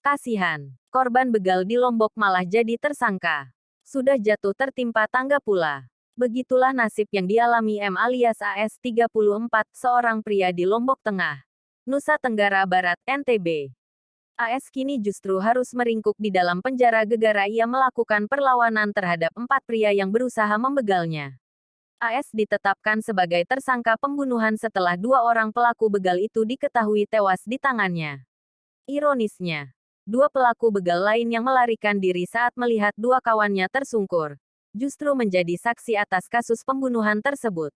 Kasihan, korban begal di Lombok malah jadi tersangka. Sudah jatuh tertimpa tangga pula. Begitulah nasib yang dialami M alias AS 34, seorang pria di Lombok Tengah, Nusa Tenggara Barat, NTB. AS kini justru harus meringkuk di dalam penjara gegara ia melakukan perlawanan terhadap 4 pria yang berusaha membegalnya. AS ditetapkan sebagai tersangka pembunuhan setelah 2 orang pelaku begal itu diketahui tewas di tangannya. Ironisnya, 2 pelaku begal lain yang melarikan diri saat melihat 2 kawannya tersungkur, justru menjadi saksi atas kasus pembunuhan tersebut.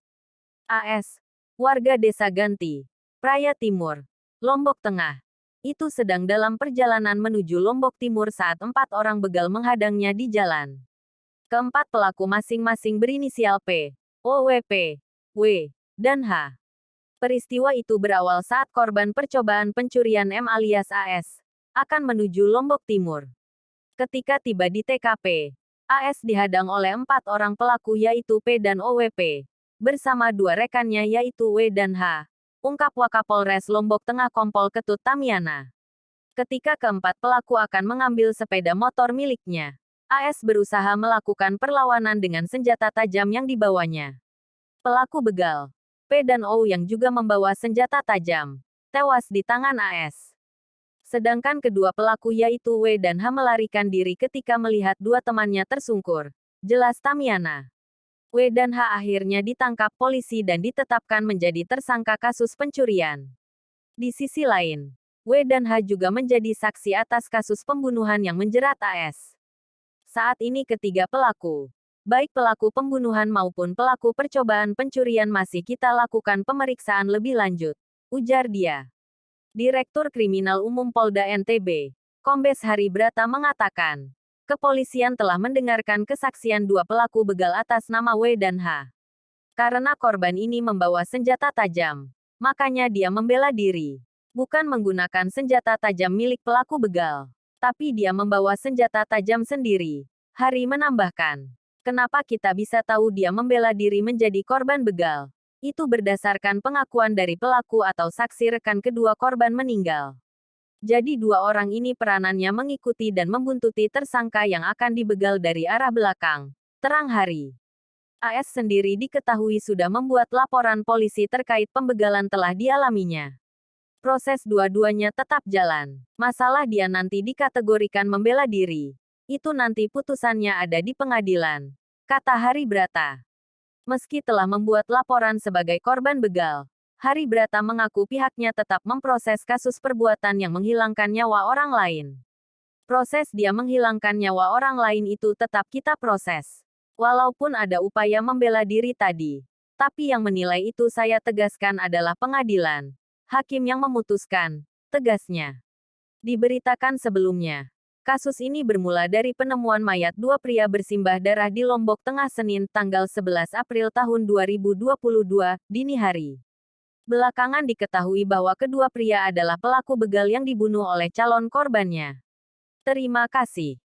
AS, warga Desa Ganti, Praya Timur, Lombok Tengah, itu sedang dalam perjalanan menuju Lombok Timur saat 4 orang begal menghadangnya di jalan. Keempat pelaku masing-masing berinisial P, OWP, W, dan H. Peristiwa itu berawal saat korban percobaan pencurian M alias AS akan menuju Lombok Timur. Ketika tiba di TKP, AS dihadang oleh 4 orang pelaku yaitu P dan OWP, bersama 2 rekannya yaitu W dan H, ungkap Wakapolres Lombok Tengah Kompol Ketut Tamiana. Ketika keempat pelaku akan mengambil sepeda motor miliknya, AS berusaha melakukan perlawanan dengan senjata tajam yang dibawanya. Pelaku begal, P dan O yang juga membawa senjata tajam, tewas di tangan AS. Sedangkan kedua pelaku yaitu W dan H melarikan diri ketika melihat 2 temannya tersungkur, jelas Tamiana. W dan H akhirnya ditangkap polisi dan ditetapkan menjadi tersangka kasus pencurian. Di sisi lain, W dan H juga menjadi saksi atas kasus pembunuhan yang menjerat AS. Saat ini ketiga pelaku, baik pelaku pembunuhan maupun pelaku percobaan pencurian masih kita lakukan pemeriksaan lebih lanjut, ujar dia. Direktur Kriminal Umum Polda NTB, Kombes Hari Brata mengatakan, kepolisian telah mendengarkan kesaksian 2 pelaku begal atas nama W dan H. Karena korban ini membawa senjata tajam, makanya dia membela diri. Bukan menggunakan senjata tajam milik pelaku begal, tapi dia membawa senjata tajam sendiri. Hari menambahkan, kenapa kita bisa tahu dia membela diri menjadi korban begal? Itu berdasarkan pengakuan dari pelaku atau saksi rekan kedua korban meninggal. Jadi 2 orang ini peranannya mengikuti dan membuntuti tersangka yang akan dibegal dari arah belakang, terang Hari. AS sendiri diketahui sudah membuat laporan polisi terkait pembegalan telah dialaminya. Proses dua-duanya tetap jalan. Masalah dia nanti dikategorikan membela diri. Itu nanti putusannya ada di pengadilan, kata Hari Brata. Meski telah membuat laporan sebagai korban begal, Hari Brata mengaku pihaknya tetap memproses kasus perbuatan yang menghilangkan nyawa orang lain. Proses dia menghilangkan nyawa orang lain itu tetap kita proses. Walaupun ada upaya membela diri tadi. Tapi yang menilai itu saya tegaskan adalah pengadilan. Hakim yang memutuskan, tegasnya. Diberitakan sebelumnya. Kasus ini bermula dari penemuan mayat 2 pria bersimbah darah di Lombok Tengah Senin, tanggal 11 April tahun 2022, dini hari. Belakangan diketahui bahwa kedua pria adalah pelaku begal yang dibunuh oleh calon korbannya. Terima kasih.